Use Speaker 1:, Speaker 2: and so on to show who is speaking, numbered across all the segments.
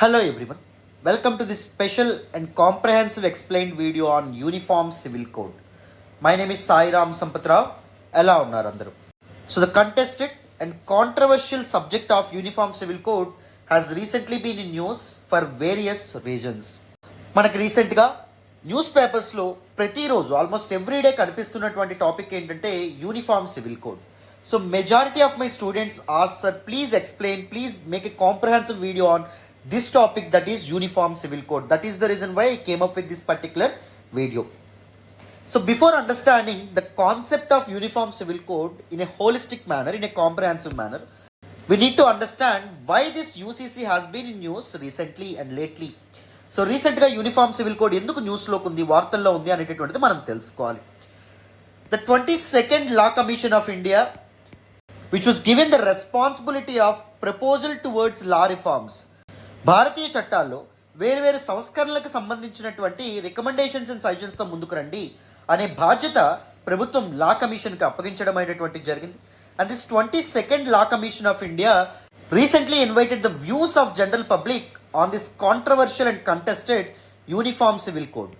Speaker 1: Hello everyone, welcome to this special and comprehensive explained video on Uniform Civil Code. My name is Sai Ram Sampatrao. Ela unnaru andaru. So the contested and controversial subject of Uniform Civil Code has recently been in news for various reasons. మనకి రీసెంట్గా news పేపర్స్లో ప్రతిరోజు almost everyday కనిపిస్తున్నటువంటి topic ఏంటంటే uniform civil code. So majority of my students ask sir please explain, please make a comprehensive video on this topic, that is Uniform Civil Code. That is the reason why I came up with this particular video. So before understanding the concept of Uniform Civil Code in a holistic manner, in a comprehensive manner, we need to understand why this UCC has been in news recently and lately. So recently Uniform Civil Code ఎందుకు న్యూస్లో ఉంది, వార్తల్లో ఉంది అనేటటువంటిది మనం తెలుసుకోవాలి. The 22nd Law Commission of India, which was given the responsibility of proposal towards law reforms, భారతీయ చట్టాల్లో వేరు సంస్కరణలకు సంబంధించినటువంటి రికమెండేషన్స్ అండ్ సజెషన్స్తో ముందుకు రండి అనే బాధ్యత ప్రభుత్వం లా కమిషన్కి అప్పగించడం అనేటువంటి జరిగింది. And this 22nd law commission of India recently invited the views of general public on this controversial and contested uniform civil code.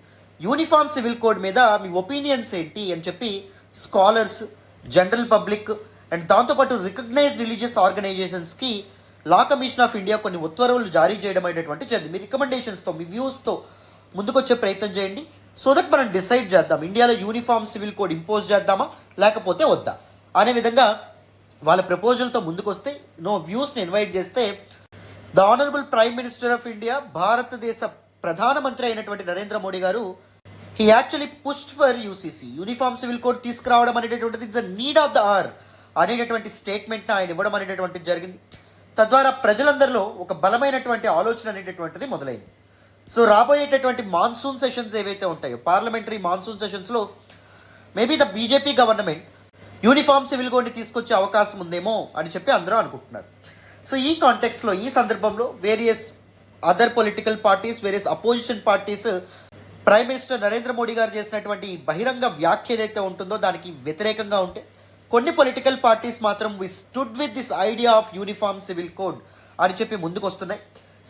Speaker 1: Uniform civil code మీద మీ ఒపీనియన్స్ ఏంటి అని చెప్పి స్కాలర్స్, జనరల్ పబ్లిక్ అండ్ దాంతోపాటు రికగ్నైజ్డ్ రిలీజియస్ ఆర్గనైజేషన్స్కి law commission of India కొన్ని ఉత్తర్వులు జారీ చేయడం అనేటువంటి జరిగింది. మీ రికమెండేషన్స్తో, మీ వ్యూస్తో ముందుకొచ్చే ప్రయత్నం చేయండి. సో దట్ మనం డిసైడ్ చేద్దాం ఇండియాలో యూనిఫామ్ సివిల్ కోడ్ ఇంపోజ్ చేద్దామా లేకపోతే వద్దా అనే విధంగా వాళ్ళ ప్రపోజల్తో ముందుకొస్తే, వ్యూస్ని ఇన్వైట్ చేస్తే the honourable prime minister of India, భారతదేశ ప్రధానమంత్రి అయినటువంటి నరేంద్ర మోడీ గారు he actually pushed for UCC, uniform civil code తీసుకురావడం అనేటటువంటిది it's the need of the hour అనేటటువంటి స్టేట్మెంట్ని ఆయన ఇవ్వడం అనేటటువంటిది జరిగింది. తద్వారా ప్రజలందరిలో ఒక బలమైనటువంటి ఆలోచన అనేటటువంటిది మొదలైంది. సో రాబోయేటటువంటి మాన్సూన్ సెషన్స్ ఏవైతే ఉంటాయో, పార్లమెంటరీ మాన్సూన్ సెషన్స్లో maybe the BJP government uniform civil కోడ్ని తీసుకొచ్చే అవకాశం ఉందేమో అని చెప్పి అందరూ అనుకుంటున్నారు. సో ఈ కాంటెక్స్లో, ఈ సందర్భంలో various other political parties, various opposition parties prime minister Narendra Modi గారు చేసినటువంటి బహిరంగ వ్యాఖ్య ఏదైతే ఉంటుందో దానికి వ్యతిరేకంగా ఉంటే, కొన్ని పొలిటికల్ పార్టీస్ మాత్రం we stood with this idea of uniform civil code అని చెప్పి ముందుకు వస్తున్నాయి.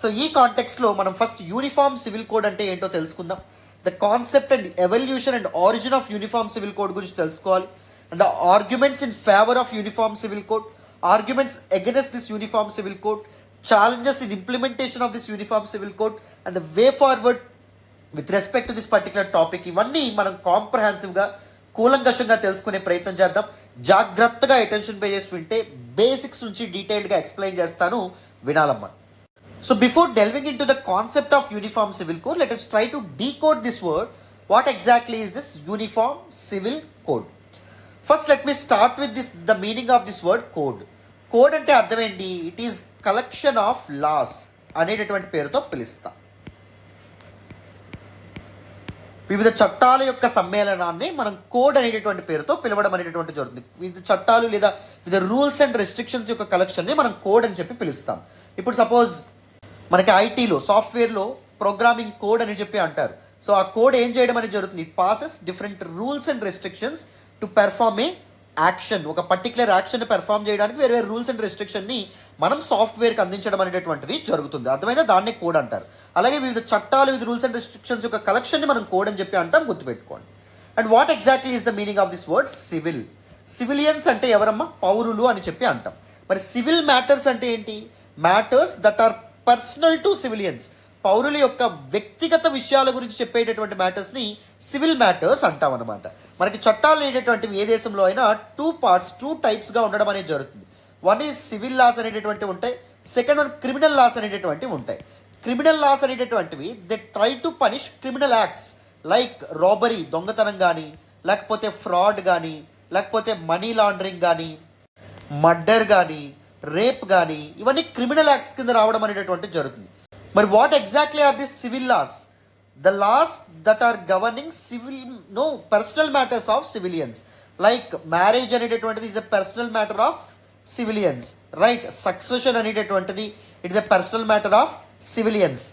Speaker 1: సో ఈ కాంటెక్స్లో మనం ఫస్ట్ యూనిఫామ్ సివిల్ కోడ్ అంటే ఏంటో తెలుసుకుందాం. The concept and evolution and origin of uniform civil code గురించి తెలుసుకోవాలి. And the arguments in favour of uniform civil code, arguments against this uniform civil code, challenges in implementation of this uniform civil code and the way forward with respect to this particular topic. ఇవన్నీ మనం కాంప్రహెన్సివ్గా, కూలంకషంగా తెలుసుకునే ప్రయత్నం చేద్దాం. జాగ్రత్తగా attention pay చేసి వింటే basics నుంచి డీటెయిల్డ్గా ఎక్స్ప్లెయిన్ చేస్తాను, వినాలమ్మా. So before delving into the concept of uniform civil code, let us try to decode this word. What exactly is this uniform civil code? First let me start with the meaning of this word code. Code అంటే అర్థం ఏంటి? It is collection of laws అనేటటువంటి పేరుతో పిలుస్తాం. వివిధ చట్టాల యొక్క సమ్మేళనాన్ని మనం కోడ్ అనేటటువంటి పేరుతో పిలవడం అనేటటువంటి జరుగుతుంది. వివిధ చట్టాలు లేదా వివిధ రూల్స్ అండ్ రెస్ట్రిక్షన్స్ యొక్క కలెక్షన్ని మనం కోడ్ అని చెప్పి పిలుస్తాం. ఇప్పుడు సపోజ్ మనకి ఐటీలో, సాఫ్ట్వేర్లో ప్రోగ్రామింగ్ కోడ్ అని చెప్పి అంటారు. సో ఆ కోడ్ ఏం చేయడం అనేది జరుగుతుంది? It passes different rules and restrictions to perform A action. ఒక పర్టికులర్ యాక్షన్ పెర్ఫార్మ్ చేయడానికి వేరే రూల్స్ అండ్ రెస్ట్రిక్షన్ని మనం సాఫ్ట్వేర్కి అందించడం అనేటటువంటిది జరుగుతుంది. అర్థమైందా? దాన్నే కోడ్ అంటారు. అలాగే వివిధ చట్టాలు, వివిధ రూల్స్ అండ్ రెస్ట్రిక్షన్స్ యొక్క కలెక్షన్ని మనం కోడ్ అని చెప్పి అంటాం, గుర్తుపెట్టుకోండి. And what exactly is the meaning of this word civil? Civilians అంటే ఎవరమ్మా? పౌరులు అని చెప్పి అంటాం. మరి సివిల్ మ్యాటర్స్ అంటే ఏంటి? Matters that are personal to civilians. పౌరుల యొక్క వ్యక్తిగత విషయాల గురించి చెప్పేటటువంటి మ్యాటర్స్ని సివిల్ మ్యాటర్స్ అంటాం అనమాట. మనకి చట్టాలు అనేటటువంటివి ఏ దేశంలో అయినా టూ టైప్స్గా ఉండడం అనేది జరుగుతుంది. వన్ ఈజ్ సివిల్ లాస్ అనేటటువంటివి ఉంటాయి, సెకండ్ వన్ క్రిమినల్ లాస్ అనేటటువంటివి ఉంటాయి. క్రిమినల్ లాస్ అనేటటువంటివి they try to punish criminal acts like robbery, దొంగతనం కానీ, లేకపోతే ఫ్రాడ్ కానీ, లేకపోతే మనీ లాండరింగ్ కానీ, మర్డర్ కానీ, రేప్ కానీ, ఇవన్నీ క్రిమినల్ యాక్ట్స్ కింద రావడం అనేటటువంటిది జరుగుతుంది. మరి what exactly are this civil laws? The laws that are governing personal matters of civilians. Like marriage అనేటటువంటిది is a personal matter of civilians, right? Succession అనేటటువంటిది it's a personal matter of civilians.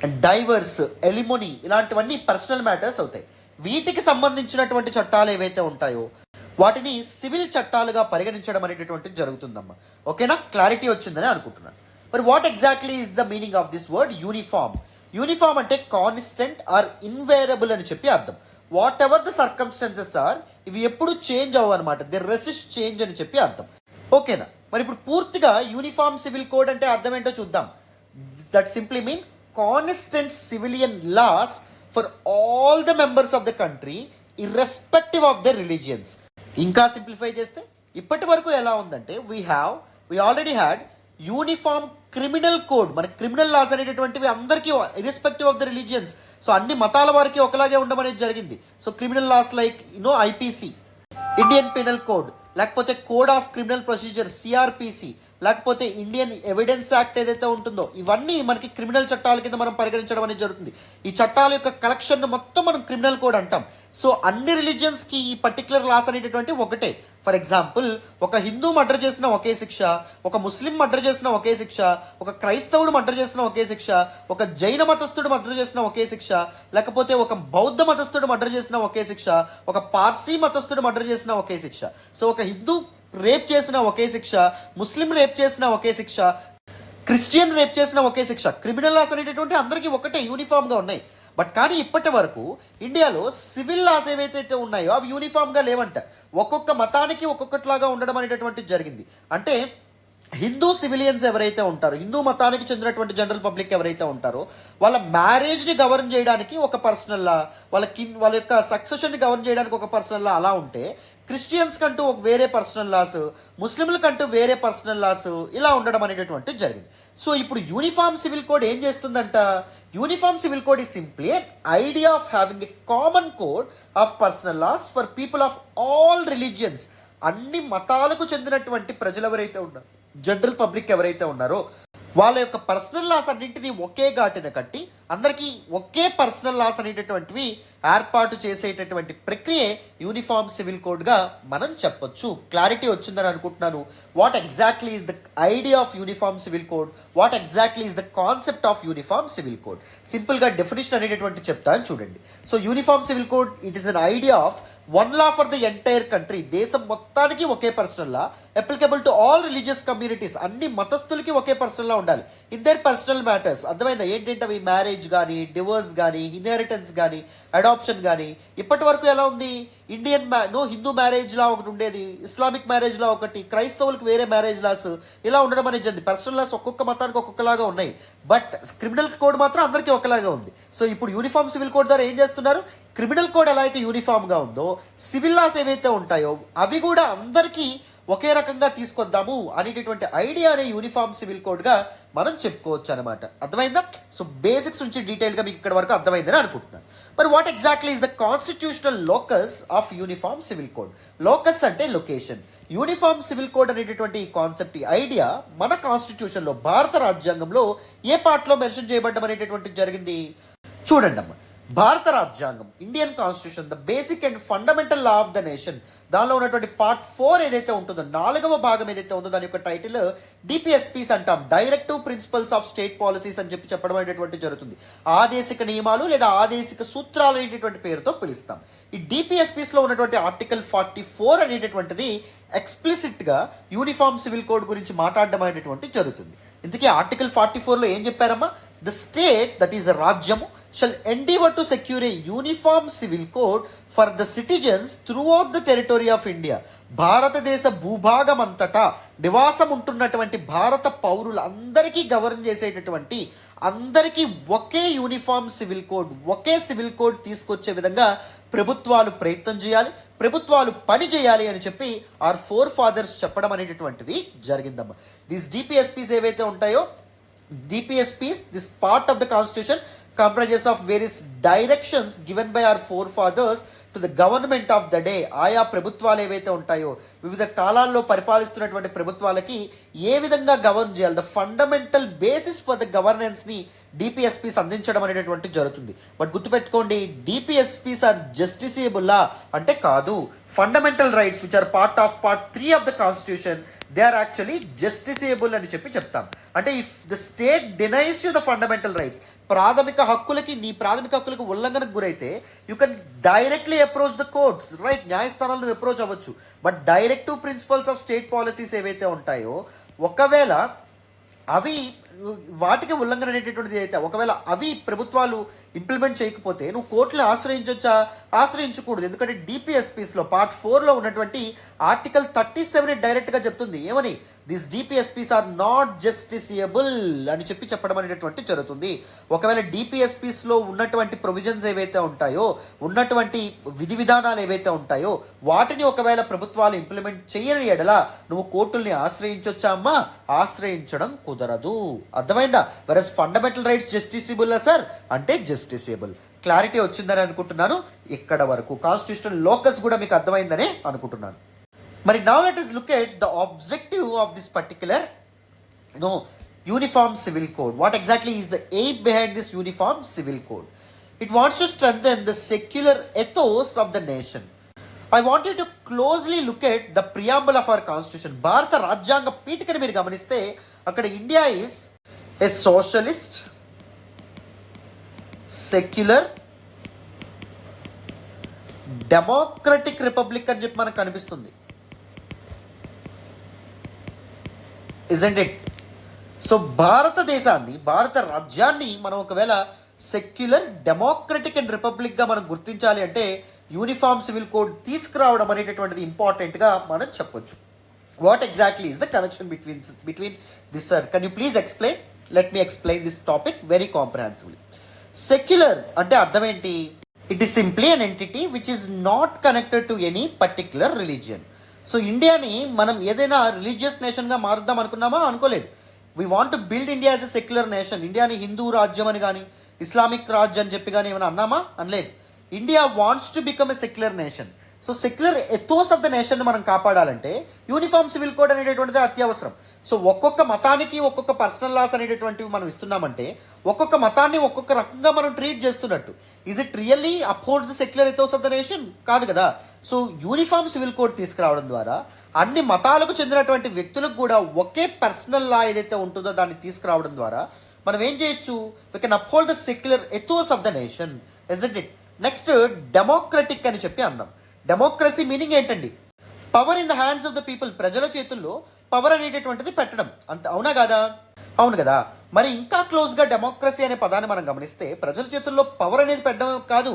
Speaker 1: And diverse, ఎలిమోనీ, ఇలాంటివన్నీ personal matters అవుతాయి. వీటికి సంబంధించినటువంటి చట్టాలు ఏవైతే ఉంటాయో వాటిని సివిల్ చట్టాలుగా పరిగణించడం అనేటటువంటిది జరుగుతుందమ్మా. ఓకేనా? క్లారిటీ వచ్చిందని అనుకుంటున్నాను. మరి what exactly is the meaning of this word uniform? Uniform అంటే కాన్స్టెంట్ ఆర్ ఇన్వేరబుల్ అని చెప్పి అర్థం. Whatever the circumstances are, ఇవి ఎప్పుడు చేంజ్ అవ్వవు అనమాట. దే రెసిస్ట్ చేంజ్ అని చెప్పి అర్థం. ఓకేనా? మరి ఇప్పుడు పూర్తిగా యూనిఫామ్ సివిల్ కోడ్ అంటే అర్థం ఏంటో చూద్దాం. That simply mean constant civilian laws for all the members of the country irrespective of the religions. ఇంకా సింప్లిఫై చేస్తే ఇప్పటి వరకు ఎలా ఉందంటే we already had uniform criminal code. మన క్రిమినల్ లాస్ అనేటటువంటివి అందరికీ irrespective of the religions, so అన్ని మతాల వారికి ఒకలాగే ఉండమనేది జరిగింది. So criminal laws like IPC, Indian penal code, లేకపోతే code of criminal procedure CrPC, లేకపోతే ఇండియన్ ఎవిడెన్స్ యాక్ట్ ఏదైతే ఉంటుందో, ఇవన్నీ మనకి క్రిమినల్ చట్టాల కింద మనం పరిగణించడం అనేది జరుగుతుంది. ఈ చట్టాల యొక్క కలెక్షన్ మొత్తం మనం క్రిమినల్ కోడ్ అంటాం. సో అన్ని రిలీజియన్స్కి ఈ పర్టికులర్ లాస్ అనేటటువంటి ఒకటే. ఫర్ ఎగ్జాంపుల్, ఒక హిందూ మర్డర్ చేసిన ఒకే శిక్ష, ఒక ముస్లిం మర్డర్ చేసిన ఒకే శిక్ష, ఒక క్రైస్తవుడు మర్డర్ చేసిన ఒకే శిక్ష, ఒక జైన మతస్థుడు మర్డర్ చేసిన ఒకే శిక్ష, లేకపోతే ఒక బౌద్ధ మతస్థుడు మర్డర్ చేసిన ఒకే శిక్ష, ఒక పార్సీ మతస్థుడు మర్డర్ చేసిన ఒకే శిక్ష. సో ఒక హిందూ రేప్ చేసిన ఒకే శిక్ష, ముస్లిం రేప్ చేసిన ఒకే శిక్ష, క్రిస్టియన్ రేప్ చేసిన ఒకే శిక్ష. క్రిమినల్ లాస్ అనేటటువంటి అందరికీ ఒకటే, యూనిఫామ్గా ఉన్నాయి. బట్ కానీ ఇప్పటి వరకు ఇండియాలో సివిల్ లాస్ ఏవైతే ఉన్నాయో అవి యూనిఫామ్గా లేవంట. ఒక్కొక్క మతానికి ఒక్కొక్కట్లాగా ఉండడం అనేటటువంటిది జరిగింది. అంటే హిందూ సివిలియన్స్ ఎవరైతే ఉంటారో, హిందూ మతానికి చెందినటువంటి జనరల్ పబ్లిక్ ఎవరైతే ఉంటారో, వాళ్ళ మ్యారేజ్ని గవర్న్ చేయడానికి ఒక పర్సనల్ లా, వాళ్ళ యొక్క సక్సెషన్ని గవర్న్ చేయడానికి ఒక పర్సనల్ లా అలా ఉంటే, క్రిస్టియన్స్ కంటూ ఒక వేరే పర్సనల్ లాస్, ముస్లింలకంటూ వేరే పర్సనల్ లాస్, ఇలా ఉండడం అనేటటువంటిది జరిగింది. సో ఇప్పుడు యూనిఫామ్ సివిల్ కోడ్ ఏం చేస్తుందంట? Uniform civil code is simply idea of having a common code of personal laws for people of all religions. అన్ని మతాలకు చెందినటువంటి ప్రజలు ఎవరైతే ఉన్నారు, జనరల్ పబ్లిక్ ఎవరైతే ఉన్నారో, వాళ్ళ యొక్క పర్సనల్ లాస్ అన్నింటినీ ఒకే ఘాటిన కట్టి అందరికీ ఒకే పర్సనల్ లాస్ అనేటటువంటివి ఏర్పాటు చేసేటటువంటి ప్రక్రియే యూనిఫామ్ సివిల్ కోడ్గా మనం చెప్పొచ్చు. క్లారిటీ వచ్చిందని అనుకుంటున్నాను. What exactly is the idea of uniform civil code, what exactly is the concept of uniform civil code. సింపుల్గా డెఫినేషన్ అనేటటువంటి చెప్తాను చూడండి. So uniform civil code it is an idea of one law for the entire country. దేశం మొత్తానికి ఒకే personal law, applicable to all religious communities. అన్ని మతస్థులకి ఒకే personal లా ఉండాలి ఇన్ దేర్ పర్సనల్ మ్యాటర్స్. అర్థమైందా? ఏంటంటే అవి మ్యారేజ్ కానీ, డివోర్స్ కానీ, ఇన్హెరిటెన్స్ కానీ, అడాప్షన్ కానీ. ఇప్పటి వరకు ఎలా ఉంది? హిందూ మ్యారేజ్ లా ఒకటి ఉండేది, ఇస్లామిక్ మ్యారేజ్ లా ఒకటి, క్రైస్తవులకు వేరే మ్యారేజ్ లాస్, ఇలా ఉండడం అనేది జరిగింది. పర్సనల్ లాస్ ఒక్కొక్క మతానికి ఒక్కొక్కలాగా ఉన్నాయి. బట్ క్రిమినల్ కోడ్ మాత్రం అందరికీ ఒకలాగా ఉంది. సో ఇప్పుడు యూనిఫామ్ సివిల్ కోడ్ ద్వారా ఏం చేస్తున్నారు? క్రిమినల్ కోడ్ ఎలా అయితే యూనిఫామ్గా ఉందో, సివిల్ లాస్ ఏవైతే ఉంటాయో అవి కూడా అందరికీ ఒకే రకంగా తీసుకొద్దాము అనేటటువంటి ఐడియానే యూనిఫామ్ సివిల్ కోడ్గా మనం చెప్పుకోవచ్చు అనమాట. అర్థమైందా? సో బేసిక్స్ నుంచి డీటెయిల్గా మీకు ఇక్కడ వరకు అర్థమైందని అనుకుంటున్నాను. మరి what exactly is the constitutional locus of uniform civil code? Locus అంటే లొకేషన్. యూనిఫామ్ సివిల్ కోడ్ అనేటటువంటి ఈ కాన్సెప్ట్, ఈ ఐడియా మన కాన్స్టిట్యూషన్లో, భారత రాజ్యాంగంలో ఏ పార్ట్లో మెన్షన్ చేయబడ్డం అనేటటువంటిది జరిగింది? చూడండి అమ్మ, భారత రాజ్యాంగం, Indian constitution, the basic and fundamental law of the nation, దానిలో ఉన్నటువంటి పార్ట్ 4 ఏదైతే ఉంటుందో, 4వ భాగం ఏదైతే ఉందో, దాని యొక్క టైటిల్ డిపిఎస్పీస్ అంటాం. Directive principles of state policies అని చెప్పడం అనేటువంటి జరుగుతుంది. ఆదేశిక నియమాలు లేదా ఆదేశిక సూత్రాలు అనేటటువంటి పేరుతో పిలుస్తాం. ఈ డిపిఎస్పీస్లో ఉన్నటువంటి ఆర్టికల్ 44 అనేటటువంటిది ఎక్స్ప్లిసిట్గా యూనిఫామ్ సివిల్ కోడ్ గురించి మాట్లాడడం అనేటువంటి జరుగుతుంది. ఇంతకీ ఆర్టికల్ 44లో ఏం చెప్పారమ్మా? The state, that is a రాజ్యము, shall endeavor to secure a uniform civil code for the citizens throughout the territory of India. భారతదేశ భూభాగం అంతటా నివాసం ఉంటున్నటువంటి భారత పౌరులందరికీ గవర్న్ చేసేటటువంటి, అందరికీ ఒకే యూనిఫామ్ సివిల్ కోడ్, ఒకే సివిల్ కోడ్ తీసుకొచ్చే విధంగా ప్రభుత్వాలు ప్రయత్నం చేయాలి, ప్రభుత్వాలు పని చేయాలి అని చెప్పి ఆర్ ఫోర్ ఫాదర్స్ చెప్పడం అనేటటువంటిది జరిగిందమ్మా. దీస్ డిపిఎస్పీస్ ఏవైతే ఉంటాయో, DPSPs, this part of the constitution comprises of various directions given by our forefathers to the government of the day. ఆయా ప్రభుత్వాలు ఏవైతే ఉంటాయో, వివిధ కాలాల్లో పరిపాలిస్తున్నటువంటి ప్రభుత్వాలకి ఏ విధంగా గవర్న్ చేయాలి, the fundamental basis for the గవర్నెన్స్ని డిపిఎస్పీస్ అందించడం అనేటటువంటి జరుగుతుంది. బట్ గుర్తుపెట్టుకోండి, డిపిఎస్పీస్ ఆర్ జస్టిసియబుల్లా అంటే కాదు. Fundamental rights which are part 3 of the constitution, they are actually justiciable అని చెప్పి చెప్తాం. అంటే if the state denies you the fundamental rights, ప్రాథమిక హక్కులకి, నీ ప్రాథమిక హక్కులకు ఉల్లంఘనకు గురైతే you can directly approach the courts, right, న్యాయస్థానాలను అప్రోచ్ అవ్వచ్చు. But directive principles of state policies ఏవైతే ఉంటాయో, ఒకవేళ అవి వాటికి ఉల్లంఘన అనేటటువంటిది అయితే ఒకవేళ అవి ప్రభుత్వాలు ఇంప్లిమెంట్ చేయకపోతే నువ్వు కోర్టుని ఆశ్రయించవచ్చా? ఆశ్రయించకూడదు. ఎందుకంటే డిపిఎస్పీస్లో పార్ట్ 4లో ఉన్నటువంటి ఆర్టికల్ 37 డైరెక్ట్గా చెప్తుంది ఏమని, దిస్ డిపిఎస్పీస్ ఆర్ నాట్ జస్టిసియబుల్ అని చెప్పడం అనేటటువంటి జరుగుతుంది. ఒకవేళ డిపిఎస్పీస్లో ఉన్నటువంటి ప్రొవిజన్స్ ఏవైతే ఉంటాయో, ఉన్నటువంటి విధి విధానాలు ఏవైతే ఉంటాయో వాటిని ఒకవేళ ప్రభుత్వాలు ఇంప్లిమెంట్ చేయని ఎడల నువ్వు కోర్టుల్ని ఆశ్రయించవచ్చా అమ్మా? ఆశ్రయించడం కుదరదు. అర్థమైందా? వెరస్ ఫండమెంటల్ రైట్స్ జస్టిసిబుల్ సార్ అంటే జస్టిసియబుల్. క్లారిటీ వచ్చిందని అనుకుంటున్నాను. ఇక్కడ వరకు కాన్స్టిట్యూషనల్ లోకస్ కూడా మీకు అర్థమైందనే అనుకుంటున్నాను. మరి now let us look at the objective of this particular Uniform Civil Code. What exactly is the aim behind this Uniform Civil Code? It wants to strengthen the secular ethos of the nation. I want you to closely look at the preamble of our constitution. భారత రాజ్యాంగ పీఠికని మీరు గమనిస్తే అక్కడ India is a socialist secular democratic republic అని చెప్పి మనకు కనిపిస్తుంది. Isn't it? So భారతదేశాన్ని, భారత రాజ్యాన్ని మనం ఒకవేళ సెక్యులర్ డెమోక్రటిక్ అండ్ రిపబ్లిక్గా మనం గుర్తించాలి అంటే యూనిఫామ్ సివిల్ కోడ్ తీసుకురావడం అనేటటువంటిది ఇంపార్టెంట్గా మనం చెప్పొచ్చు. What exactly is the connection between this sir? Can you please explain? Let me explain this topic very comprehensively. Secular అంటే అర్థం ఏంటి? It is simply an entity which is not connected to any particular religion. So ఇండియాని మనం ఏదైనా religious నేషన్గా మారుద్దాం అనుకున్నామా? అనుకోలేదు. We want to build India as a secular nation. ఇండియాని హిందూ రాజ్యం అని కానీ ఇస్లామిక్ రాజ్యం అని చెప్పి కానీ ఏమైనా అన్నామా? అనలేదు. India wants to become a secular nation. So secular ethos of the nation మనం కాపాడాలంటే యూనిఫామ్ సివిల్ కోడ్ అనేటటువంటిది అత్యవసరం. సో ఒక్కొక్క మతానికి ఒక్కొక్క పర్సనల్ లాస్ అనేటటువంటివి మనం ఇస్తున్నామంటే ఒక్కొక్క మతాన్ని ఒక్కొక్క రకంగా మనం ట్రీట్ చేస్తున్నట్టు. Is it really upholds the secular ethos of the nation? కాదు కదా. సో యూనిఫామ్ సివిల్ కోడ్ తీసుకురావడం ద్వారా అన్ని మతాలకు చెందినటువంటి వ్యక్తులకు కూడా ఒకే పర్సనల్ లా ఏదైతే ఉంటుందో దాన్ని తీసుకురావడం ద్వారా మనం ఏం చేయొచ్చు? We can uphold the secular ethos of the nation. Isn't it? Next democratic అని చెప్పి అన్నాం. డెమోక్రసీ మీనింగ్ ఏంటండి? Power in the hands of the people. ప్రజల చేతుల్లో పవర్ అనేటటువంటిది పెట్టడం. అంత అవునా కాదా? అవును కదా. మరి ఇంకా క్లోజ్గా డెమోక్రసీ అనే పదాన్ని మనం గమనిస్తే ప్రజల చేతుల్లో పవర్ అనేది పెట్టడం కాదు,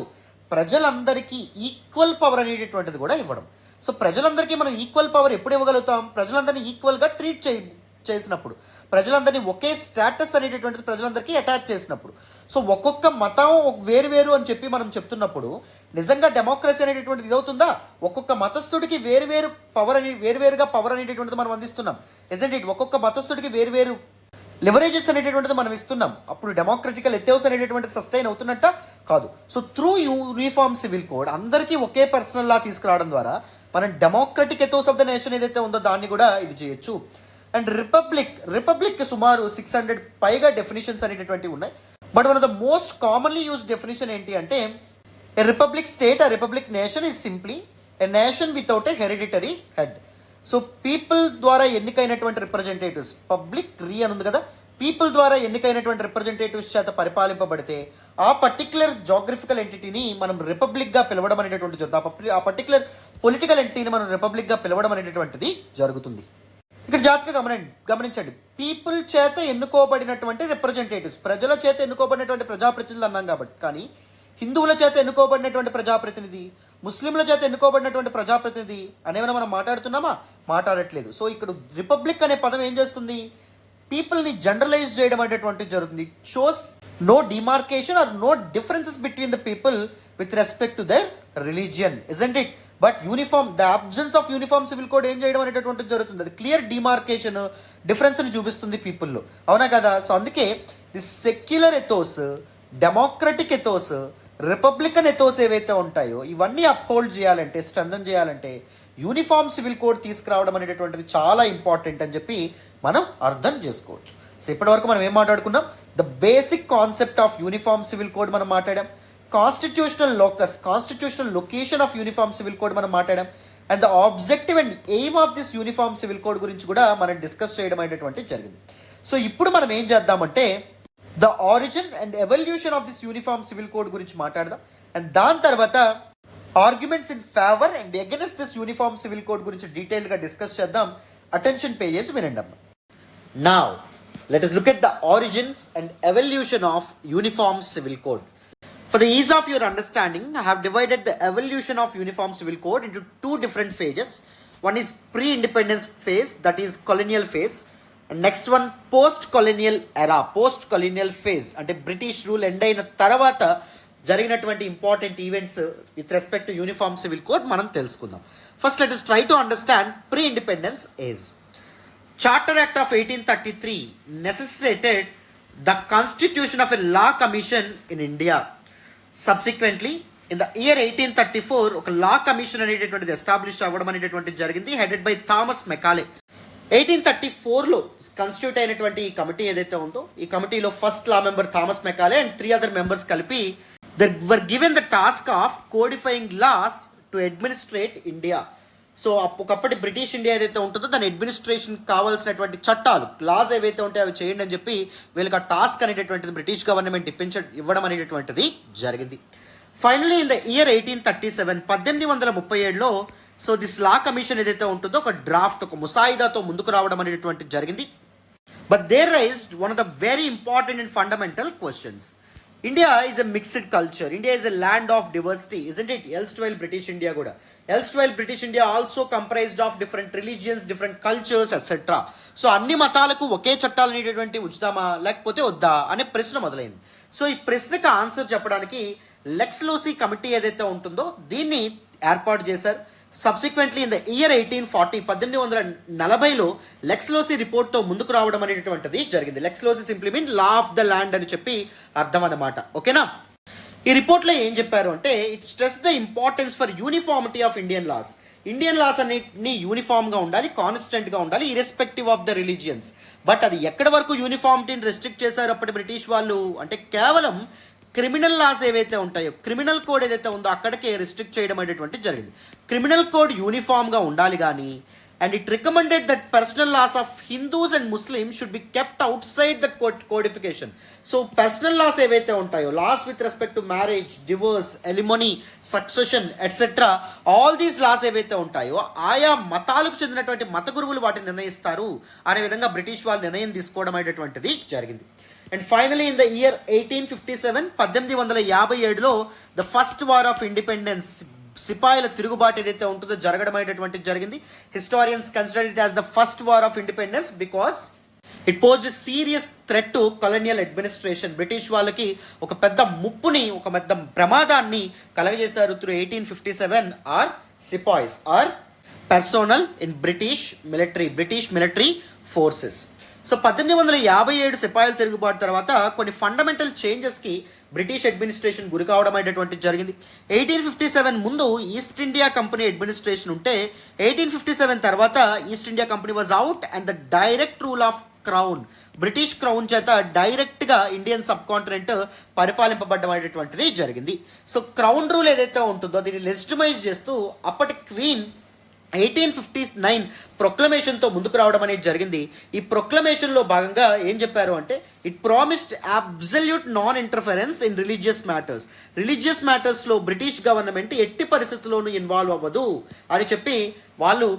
Speaker 1: ప్రజలందరికీ ఈక్వల్ పవర్ అనేటటువంటిది కూడా ఇవ్వడం. సో ప్రజలందరికీ మనం ఈక్వల్ పవర్ ఎప్పుడు ఇవ్వగలుగుతాం? ప్రజలందరినీ ఈక్వల్గా ట్రీట్ చేసినప్పుడు, ప్రజలందరినీ ఒకే స్టేటస్ అనేటటువంటిది ప్రజలందరికీ అటాచ్ చేసినప్పుడు. సో ఒక్కొక్క మతం వేరు అని చెప్పి మనం చెప్తున్నప్పుడు నిజంగా డెమోక్రసీ అనేటటువంటిది ఇదవుతుందా? ఒక్కొక్క మతస్థుడికి వేరువేరుగా పవర్ అనేటటువంటిది మనం అందిస్తున్నాం. Isn't it? ఒక్కొక్క మతస్థుడికి వేరువేరు లివరేజెస్ అనేటటువంటిది మనం ఇస్తున్నాం. అప్పుడు డెమోక్రటికల్ ఎథోస్ అనేటటువంటిది సస్టైన్ అవుతున్నట్ట? కాదు. So through uniform civil code అందరికీ ఒకే పర్సనల్ లా తీసుకురావడం ద్వారా మనం democratic ethos of the nation ఏదైతే ఉందో దాన్ని కూడా ఇది చేయొచ్చు. అండ్ రిపబ్లిక్ సుమారు 600 పైగా డెఫినేషన్స్ అనేటటువంటివి ఉన్నాయి. But one of the most commonly used definition ఏంటి అంటే a republic state, a republic nation is simply a nation without a hereditary head. So people ద్వారా ఎన్నికైనటువంటి రిప్రజెంటేటివ్స్, పబ్లిక్ అని ఉంది కదా, పీపుల్ ద్వారా ఎన్నికైనటువంటి రిప్రజెంటేటివ్స్ చేత పరిపాలింపబడితే ఆ పర్టికులర్ జోగ్రఫికల్ ఎంటిటీని మనం రిపబ్లిక్గా పిలవడం అనేటటువంటి జరుగుతుంది. ఆ పర్టికులర్ పొలిటికల్ ఎంటిటీని మనం రిపబ్లిక్గా పిలవడం అనేటటువంటిది జరుగుతుంది. ఇక్కడ జాగ్రత్తగా గమనించండి. పీపుల్ చేత ఎన్నుకోబడినటువంటి రిప్రజెంటేటివ్స్, ప్రజల చేత ఎన్నుకోబడినటువంటి ప్రజాప్రతినిధులు అన్నాం కాబట్టి, కానీ హిందువుల చేత ఎన్నుకోబడినటువంటి ప్రజాప్రతినిధి, ముస్లింల చేత ఎన్నుకోబడినటువంటి ప్రజాప్రతినిధి అనేమైనా మనం మాట్లాడుతున్నామా? మాట్లాడట్లేదు. సో ఇక్కడ రిపబ్లిక్ అనే పదం ఏం చేస్తుంది? పీపుల్ని జనరలైజ్ చేయడం అనేటువంటిది జరుగుతుంది. Shows no demarcation or no differences between the people with respect to their religion. Isn't it? But the absence of uniform civil code ఏం చేయడం అనేటటువంటిది జరుగుతుంది. అది క్లియర్ డిమార్కేషన్, డిఫరెన్స్ని చూపిస్తుంది పీపుల్లో. అవునా కదా? సో అందుకే the secular ethos, democratic ethos, Republican ethos ఏవైతే ఉంటాయో ఇవన్నీ అప్హోల్డ్ చేయాలంటే, స్ట్రెంథన్ చేయాలంటే యూనిఫామ్ సివిల్ కోడ్ తీసుకురావడం అనేటటువంటిది చాలా ఇంపార్టెంట్ అని చెప్పి మనం అర్థం చేసుకోవచ్చు. సో ఇప్పటివరకు మనం ఏం మాట్లాడుకున్నాం? The basic concept of uniform civil code మనం మాట్లాడాం. Constitutional location of uniform civil code మనం మాట్లాడాం. And the objective and aim of this uniform civil code గురించి కూడా మనం డిస్కస్ చేయడం అనేటువంటి జరిగింది. సో ఇప్పుడు మనం ఏం చేద్దామంటే the origin and evolution of this uniform civil code గురించి మాట్లాడదాం. అండ్ దాని తర్వాత arguments in favour and against this uniform civil code గురించి డీటెయిల్గా డిస్కస్ చేద్దాం. అటెన్షన్ పే చేసి వినండి అమ్మ. Now let us look at the origins and evolution of Uniform Civil Code. For the ease of your understanding, I have divided the evolution of Uniform Civil Code into two different phases. One is pre-independence phase, that is colonial phase, and next one post-colonial era, post-colonial phase, అంటే British rule end అయిన తర్వాత జరిగినటువంటి important events with respect to uniform civil code మనం తెలుసుకుందాం. First let us try to understand pre-independence age. Charter Act of 1833 necessitated the constitution of a law commission in India. Subsequently, in the year 1834, ఒక law commission అనేటటువంటిది establish అవ్వడం అనేటటువంటిది జరిగింది, headed by Thomas Macaulay. 1834లో constitute అయినటువంటి ఈ committee ఏదైతే ఉందో, ఈ కమిటీలో first law member Thomas Macaulay and 3 other members కలిపి they were given the task of codifying laws to administrate India. So ఒకప్పటి బ్రిటిష్ ఇండియా ఏదైతే ఉంటుందో దాని అడ్మినిస్ట్రేషన్ కావాల్సినటువంటి చట్టాలు, లాస్ ఏవైతే ఉంటాయో అవి చేయండి అని చెప్పి వీళ్ళకి ఆ టాస్క్ అనేటటువంటిది బ్రిటిష్ గవర్నమెంట్ ఇవ్వడం అనేటటువంటిది జరిగింది. ఫైనలీ ఇన్ ద ఇయర్ 1837, 1837లో సో దిస్ లా కమిషన్ ఏదైతే ఉంటుందో ఒక డ్రాఫ్ట్, ఒక ముసాయిదాతో ముందుకు రావడం అనేటటువంటిది జరిగింది. But there raised one of the very important and fundamental questions. India is a mixed culture. India is a land of diversity, isn't it? Erstwhile British India kuda. Erstwhile British India also comprised of different religions, different cultures, etc. So అన్ని మతాలకు ఒకే చట్టాలు అనేటటువంటి ఉంచుదామా లేకపోతే వద్దా అనే ప్రశ్న మొదలైంది. So ఈ ప్రశ్నకు ఆన్సర్ చెప్పడానికి లెక్స్ లోసీ కమిటీ ఏదైతే ఉంటుందో దీన్ని ఏర్పాటు చేశారు. సబ్సిక్వెంట్లీ ఇన్ ద ఇయర్ 1840, 1840లో లెక్స్ లోసీ రిపోర్ట్తో ముందుకు రావడం అనేటటువంటిది జరిగింది. Lex loci simply mean law of the land అని చెప్పి అర్థం అన్నమాట. ఓకేనా? ఈ రిపోర్ట్లో ఏం చెప్పారు అంటే it stress the importance for uniformity of Indian loss. Indian loss అన్నిటిని యూనిఫామ్గా ఉండాలి, కాన్స్టెంట్గా ఉండాలి, irrespective of the religions. But అది ఎక్కడి వరకు యూనిఫార్మిటీని రెస్ట్రిక్ట్ చేశారు అప్పటి బ్రిటిష్ వాళ్ళు అంటే కేవలం క్రిమినల్ లాస్ ఏవైతే ఉంటాయో, క్రిమినల్ కోడ్ ఏదైతే ఉందో అక్కడికే రిస్ట్రిక్ట్ చేయడం అనేటువంటి జరిగింది. క్రిమినల్ కోడ్ యూనిఫామ్గా ఉండాలి కానీ and it recommended that personal laws of Hindus and Muslims should be kept outside the codification. So personal laws ఏవైతే ఉంటాయో, laws with respect to marriage, divorce, alimony, succession etcetera, all these laws ఏవైతే ఉంటాయో ఆయా మతాలకు చెందినటువంటి మత గురువులు వాటిని నిర్ణయిస్తారు అనే విధంగా బ్రిటిష్ వాళ్ళు నిర్ణయం తీసుకోవడం అనేటటువంటిది జరిగింది. And finally in the year 1857, 1857లో the first war of independence, సిపాయిల తిరుగుబాటు ఏదైతే ఉంటుందో జరగడం అనేటటువంటిది జరిగింది. Historians consider it as the first war of independence because it posed serious threat to colonial administration. British వాళ్ళకి ఒక పెద్ద ముప్పుని, ఒక పెద్ద ప్రమాదాన్ని కలగజేశారు through 1857 or sepoys or personnel in British military forces. So 1857 సిపాయిల తిరుగుబాటు తర్వాత కొన్ని ఫండమెంటల్ చేంజెస్కి బ్రిటిష్ అడ్మినిస్ట్రేషన్ గురి కావడం అనేటటువంటిది జరిగింది. 1857 ముందు ఈస్ట్ ఇండియా కంపెనీ అడ్మినిస్ట్రేషన్ ఉంటే 1857 తర్వాత east India company was out and the direct rule of crown, British crown చేత డైరెక్ట్గా ఇండియన్ సబ్ కాంటినెంట్ పరిపాలింపబడడం అనేటటువంటిది జరిగింది. సో క్రౌన్ రూల్ ఏదైతే ఉంటుందో దీన్ని లెజిటిమైజ్ చేస్తూ అప్పటి క్వీన్ 1859 ప్రొక్లమేషన్తో ముందుకు రావడం అనేది జరిగింది. ఈ ప్రొక్లమేషన్లో భాగంగా ఏం చెప్పారు అంటే it promised absolute non interference in religious మ్యాటర్స్లో బ్రిటిష్ గవర్నమెంట్ ఎట్టి పరిస్థితుల్లోనూ ఇన్వాల్వ్ అవ్వదు అని చెప్పి వాళ్ళు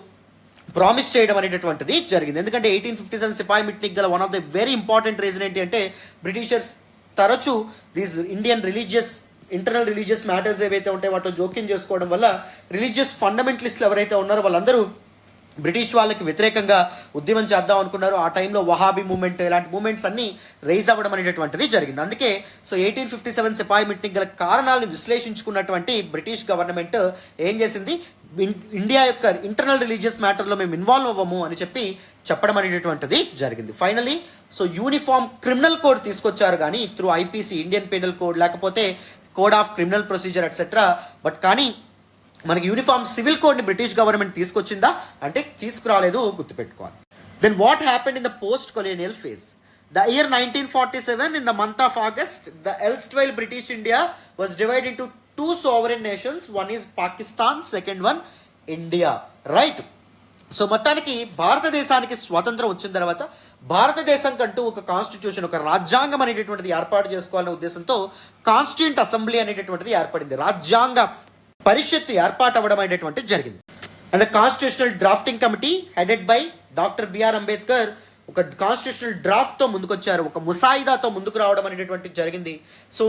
Speaker 1: ప్రామిస్ చేయడం అనేటటువంటిది జరిగింది. ఎందుకంటే 1857 సిపాయి మీటింగ్ గల one of the very important reason ఏంటి అంటే బ్రిటిషర్స్ తరచూ these Indian internal religious matters ఏవైతే ఉంటాయో వాటిలో జోక్యం చేసుకోవడం వల్ల రిలీజియస్ ఫండమెంటలిస్టులు ఎవరైతే ఉన్నారో వాళ్ళందరూ బ్రిటిష్ వాళ్ళకి వ్యతిరేకంగా ఉద్యమం చేద్దాం అనుకున్నారు. ఆ టైంలో వహాబీ మూమెంట్ ఇలాంటి మూమెంట్స్ అన్నీ రైజ్ అవ్వడం అనేటటువంటిది జరిగింది. అందుకే సో 1857 సిపాయి మీటింగ్ గల కారణాలను విశ్లేషించుకున్నటువంటి బ్రిటిష్ గవర్నమెంట్ ఏం చేసింది, ఇండియా యొక్క ఇంటర్నల్ రిలీజియస్ మ్యాటర్లో మేము ఇన్వాల్వ్ అవ్వము అని చెప్పడం అనేటటువంటిది జరిగింది. Finally so uniform criminal code తీసుకొచ్చారు కానీ through IPC, Indian penal code, లేకపోతే code of criminal procedure etcetera. But కానీ మనకి యూనిఫామ్ సివిల్ కోడ్ని బ్రిటిష్ గవర్నమెంట్ తీసుకొచ్చిందా అంటే తీసుకురాలేదు, గుర్తుపెట్టుకోవాలి. Then what happened in the post colonial phase? The year 1947, in the month of August, the erstwhile British India was divided into two sovereign nations. One is Pakistan, second one India. Right? So మొత్తానికి భారతదేశానికి స్వాతంత్రం వచ్చిన తర్వాత భారతదేశం కంటూ ఒక constitution, ఒక రాజ్యాంగం అనేటటువంటిది ఏర్పాటు చేసుకోవాలనే ఉద్దేశంతో కాన్స్టిట్యూంట్ అసెంబ్లీ అనేటటువంటిది ఏర్పడింది. రాజ్యాంగ పరిషత్తు ఏర్పాటు అవ్వడం అనేటువంటిది జరిగింది. And the constitutional drafting committee headed by doctor BR Ambedkar ఒక కాన్స్టిట్యూషనల్ డ్రాఫ్ట్తో ముందుకొచ్చారు, ఒక ముసాయిదాతో ముందుకు రావడం అనేటటువంటి జరిగింది. సో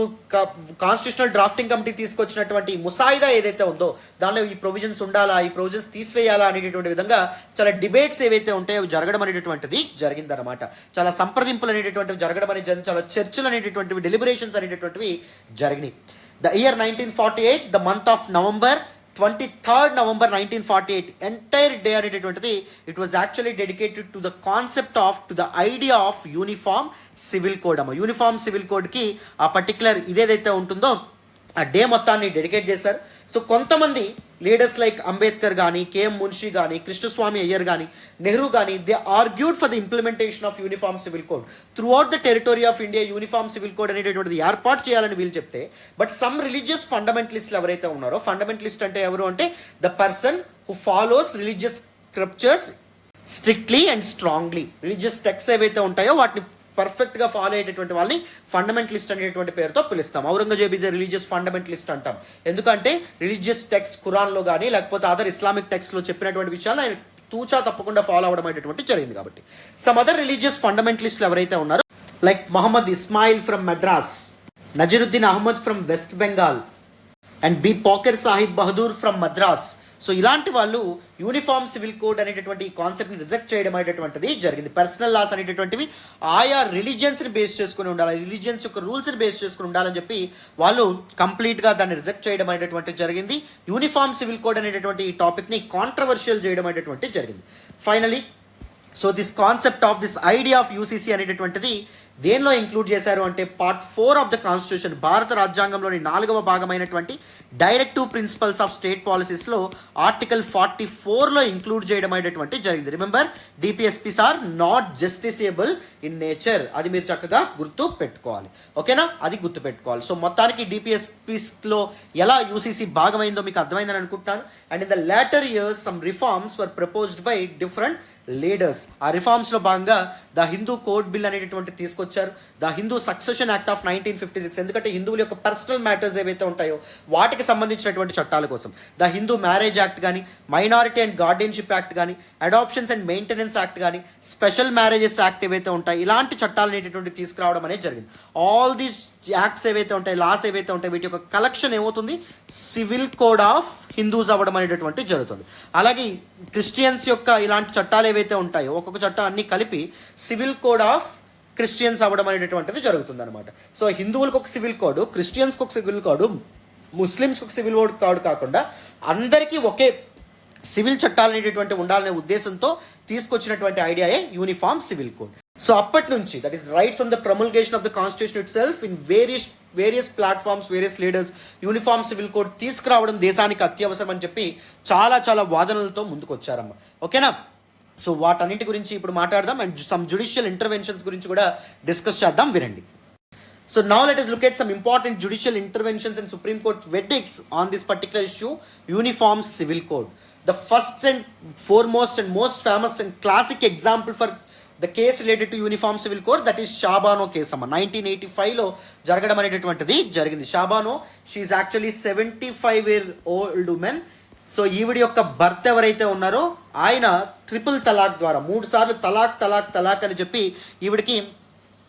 Speaker 1: కాన్స్టిట్యూషనల్ డ్రాఫ్టింగ్ కమిటీ తీసుకొచ్చినటువంటి ముసాయిదా ఏదైతే ఉందో దానిలో ఈ ప్రొవిజన్స్ ఉండాలా, ఈ ప్రొవిజన్స్ తీసివేయాలా అనేటటువంటి విధంగా చాలా డిబేట్స్ ఏవైతే ఉంటాయో అవి జరగడం అనేటటువంటిది జరిగిందనమాట. చాలా సంప్రదింపులు అనేటటువంటివి జరగడం అనేది జరిగింది, చాలా చర్చలు అనేటటువంటివి, డెలిబరేషన్స్ అనేటటువంటివి జరిగినాయి. The year 1948, the month of November, 23rd November 1948, entire day అనేటటువంటిది it was actually dedicated to the concept of, to the idea of uniform civil code అమ్మ. యూనిఫామ్ సివిల్ కోడ్కి ఆ పర్టికులర్ ఇదేదైతే ఉంటుందో ఆ డే మొత్తాన్ని డెడికేట్ చేశారు. సో కొంతమంది leaders like Ambedkar కానీ, కేఎం మున్షి కానీ, కృష్ణస్వామి అయ్యర్ కానీ, నెహ్రూ కానీ, they argued for the implementation of uniform civil code through out the territory of India. Uniform civil code అనేటటువంటిది ఏర్పాటు చేయాలని వీళ్ళు చెప్తే, బట్ సమ్ రిలీజియస్ ఫండమెంటలిస్టులు ఎవరైతే ఉన్నారో, ఫండమెంటలిస్ట్ అంటే ఎవరు అంటే the person who follows religious scriptures strictly and strongly. Religious text ఏవైతే ఉంటాయో వాటిని పర్ఫెక్ట్గా ఫాలో అయ్యేటటువంటి వాళ్ళని ఫండమెంటలిస్ట్ అనేటువంటి పేరుతో పిలుస్తాం. ఔరంగజేబ్ ఈజ్ రిలీజియస్ ఫండమెంటలిస్ట్ అంటాం, ఎందుకంటే రిలీజియస్ టెక్స్ట్ ఖురాన్లో కానీ లేకపోతే అదర్ ఇస్లామిక్ టెక్స్ట్లో చెప్పినటువంటి విషయాలు ఆయన తూచా తప్పకుండా ఫాలో అవడం అనేటువంటి జరిగింది. కాబట్టి సమ్ అదర్ రిలీజియస్ ఫండమెంటలిస్టులు ఎవరైతే ఉన్నారో like Mohammad Ismail from Madras, Nazaruddin Ahmad from West Bengal and B Pocker Sahib Bahadur from Madras. So ఇలాంటి వాళ్ళు యూనిఫామ్ సివిల్ కోడ్ అనేటటువంటి కాన్సెప్ట్ని రిజెక్ట్ చేయడం అనేటటువంటిది జరిగింది. పర్సనల్ లాస్ అనేటటువంటివి ఆయా రిలీజియన్స్ని బేస్ చేసుకుని ఉండాలి, రిలీజియన్స్ యొక్క రూల్స్ని బేస్ చేసుకుని ఉండాలని చెప్పి వాళ్ళు కంప్లీట్గా దాన్ని రిజెక్ట్ చేయడం అనేటటువంటిది జరిగింది. యూనిఫామ్ సివిల్ కోడ్ అనేటటువంటి ఈ టాపిక్ని కాంట్రవర్షియల్ చేయడం అనేటటువంటిది జరిగింది. Finally so this concept of this idea of UCC అనేటటువంటిది దేనిలో ఇంక్లూడ్ చేశారు అంటే పార్ట్ 4 ఆఫ్ ద కాన్స్టిట్యూషన్, భారత రాజ్యాంగంలోని 4వ భాగమైనటువంటి డైరెక్టివ్ ప్రిన్సిపల్స్ ఆఫ్ స్టేట్ పాలసీస్లో ఆర్టికల్ 44లో ఇంక్లూడ్ చేయడం అనేటటువంటి జరిగింది. Remember, DPSPs are not justiciable in nature. అది మీరు చక్కగా గుర్తు పెట్టుకోవాలి, ఓకేనా? అది గుర్తు పెట్టుకోవాలి. సో మొత్తానికి డిపిఎస్పీస్లో ఎలా యూసీసీ భాగమైందో మీకు అర్థమైందని అనుకుంటున్నాను. And in the later years some reforms were proposed by different leaders. ఆ రిఫార్మ్స్లో భాగంగా ద హిందూ కోడ్ బిల్ అనేటటువంటి తీసుకొచ్చారు, the Hindu succession act of 1956, ఎందుకంటే హిందువుల యొక్క పర్సనల్ మ్యాటర్స్ ఏవైతే ఉంటాయో వాటికి సంబంధించినటువంటి చట్టాల కోసం. ద హిందూ మ్యారేజ్ యాక్ట్ కానీ, మైనారిటీ అండ్ గార్డియన్షిప్ యాక్ట్ కానీ, అడాప్షన్స్ అండ్ మెయింటెనెన్స్ యాక్ట్ కానీ, స్పెషల్ మ్యారేజెస్ యాక్ట్ ఏవైతే ఉంటాయి, ఇలాంటి చట్టాలు అనేటటువంటి తీసుకురావడం అనేది జరిగింది. ఆల్ దీస్ యాక్ట్స్ ఏవైతే ఉంటాయి, లాస్ ఏవైతే ఉంటాయి, వీటి యొక్క కలెక్షన్ ఏమవుతుంది, సివిల్ కోడ్ ఆఫ్ హిందూస్ అవ్వడం అనేటటువంటి జరుగుతుంది. అలాగే క్రిస్టియన్స్ యొక్క ఇలాంటి చట్టాలు ఏవైతే ఉంటాయో ఒక్కొక్క చట్టం అన్ని కలిపి సివిల్ కోడ్ ఆఫ్ క్రిస్టియన్స్ అవ్వడం అనేటటువంటిది జరుగుతుంది అనమాట. సో హిందువులకు ఒక సివిల్ కోడ్, క్రిస్టియన్స్కి ఒక సివిల్ కోడ్, ముస్లిమ్స్కి ఒక సివిల్ కోడ్ కాకుండా అందరికీ ఒకే సివిల్ చట్టాలు అనేటటువంటి ఉండాలనే ఉద్దేశంతో తీసుకొచ్చినటువంటి ఐడియాయే యూనిఫామ్ సివిల్ కోడ్. సో అప్పటి నుంచి that is right from the promulgation of the constitution itself in various platforms, various leaders uniform civil code తీసుకురావడం దేశానికి అత్యవసరం అని చెప్పి చాలా వాదనలతో ముందుకు వచ్చారమ్మ, ఓకేనా? సో వాటన్నింటి గురించి ఇప్పుడు మాట్లాడదాం అండ్ సమ్ జుడిషియల్ ఇంటర్వెన్షన్స్ గురించి కూడా డిస్కస్ చేద్దాం, వినండి. So now let us look at some important judicial interventions and Supreme Court verdicts on this particular issue, Uniform Civil Code. The first and foremost and most famous and classic example for the case related to Uniform Civil Code, that is Shabano case అమ్మ. 1985లో జరగడం అనేటటువంటిది జరిగింది. Shah Bano, she is actually 75-year-old woman. So ఈవిడి యొక్క భర్త ఎవరైతే ఉన్నారో ఆయన ట్రిపుల్ తలాక్ ద్వారా 3 సార్లు తలాక్ అని చెప్పి ఈవిడికి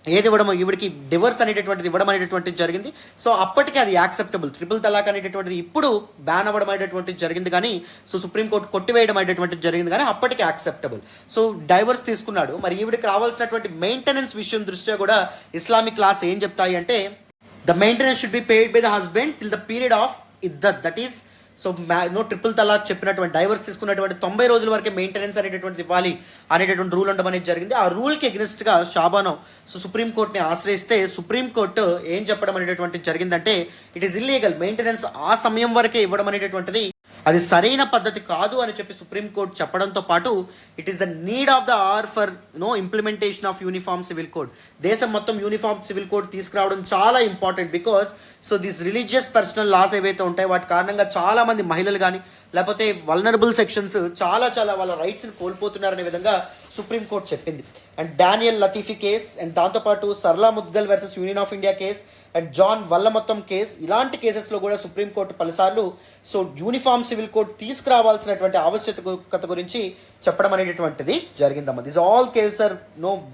Speaker 1: ఈవిడికి డివర్స్ అనేటటువంటిది ఇవ్వడం అనేటటువంటిది జరిగింది. సో అప్పటికి అది యాక్సెప్టబుల్. ట్రిపుల్ తలాక్ అనేటటువంటిది ఇప్పుడు బ్యాన్ అవ్వడం అనేటటువంటిది జరిగింది కానీ, సో సుప్రీంకోర్టు కొట్టివేయడం అనేటటువంటిది జరిగింది కానీ అప్పటికి యాక్సెప్టబుల్. సో డైవర్స్ తీసుకున్నాడు. మరి ఈవిడికి రావాల్సినటువంటి మెయింటెనెన్స్ విషయం దృష్ట్యా కూడా ఇస్లామిక్ లాస్ ఏం చెప్తాయి అంటే the maintenance should be paid by the husband till the period of ఇద్దత్, that is so no triple talaq చెప్పినటువంటి డైవర్స్ తీసుకున్నటువంటి 90 రోజుల వరకే మెయింటెనెన్స్ అనేటటువంటిది ఇవ్వాలి అనేటటువంటి రూల్ ఉండడం అనేది జరిగింది. ఆ రూల్కి ఎగ్నెస్ట్గా షాబానో సో సుప్రీంకోర్టుని ఆశ్రయిస్తే సుప్రీంకోర్టు ఏం చెప్పడం అనేటటువంటిది జరిగిందంటే ఇట్ ఈస్ ఇల్లీగల్, మెయింటెనెన్స్ ఆ సమయం వరకే ఇవ్వడం అనేటటువంటిది అది సరైన పద్ధతి కాదు అని చెప్పి సుప్రీంకోర్టు చెప్పడంతో పాటు it is the need of the hour for implementation of uniform civil code. దేశం మొత్తం యూనిఫామ్ సివిల్ కోడ్ తీసుకురావడం చాలా important. Because so this religious personal laws ఏవైతే ఉంటాయో వాటి కారణంగా చాలామంది మహిళలు కానీ లేకపోతే వల్నరబుల్ సెక్షన్స్ చాలా వాళ్ళ రైట్స్ని కోల్పోతున్నారనే విధంగా సుప్రీంకోర్టు చెప్పింది. And Daniel Latifi case, and దాంతోపాటు Sarla Mudgal versus union of India case, and John Vallamattom case, ఇలాంటి కేసెస్లో కూడా సుప్రీంకోర్టు పలుసార్లు సో యూనిఫామ్ సివిల్ కోడ్ తీసుకురావాల్సినటువంటి ఆవశ్యకత గురించి చెప్పడం అనేటటువంటిది జరిగిందమ్మా. This all cases are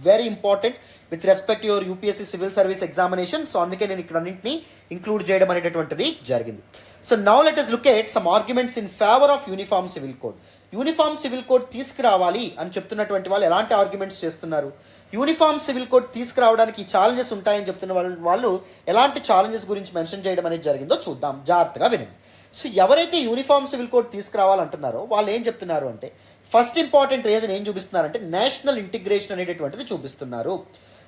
Speaker 1: very important with respect your UPSC civil service examination. So అందుకే నేను ఇక్కడ అన్నింటినీ ఇంక్లూడ్ చేయడం అనేటటువంటిది జరిగింది. So now let us look at some arguments in favor of uniform civil code. Uniform civil code తీసుకురావాలి అని చెప్తున్నటువంటి వాళ్ళు ఎలాంటి ఆర్గ్యుమెంట్స్ చేస్తున్నారు, యూనిఫామ్ సివిల్ కోడ్ తీసుకురావడానికి ఛాలెంజెస్ ఉంటాయని చెప్తున్న వాళ్ళు ఎలాంటి ఛాలెంజెస్ గురించి మెన్షన్ చేయడం అనేది జరిగిందో చూద్దాం, జాగ్రత్తగా వినండి. సో ఎవరైతే యూనిఫామ్ సివిల్ కోడ్ తీసుకురావాలంటున్నారో వాళ్ళు ఏం చెప్తున్నారు అంటే, ఫస్ట్ ఇంపార్టెంట్ రీజన్ ఏం చూపిస్తున్నారంటే నేషనల్ ఇంటిగ్రేషన్ అనేటటువంటిది చూపిస్తున్నారు.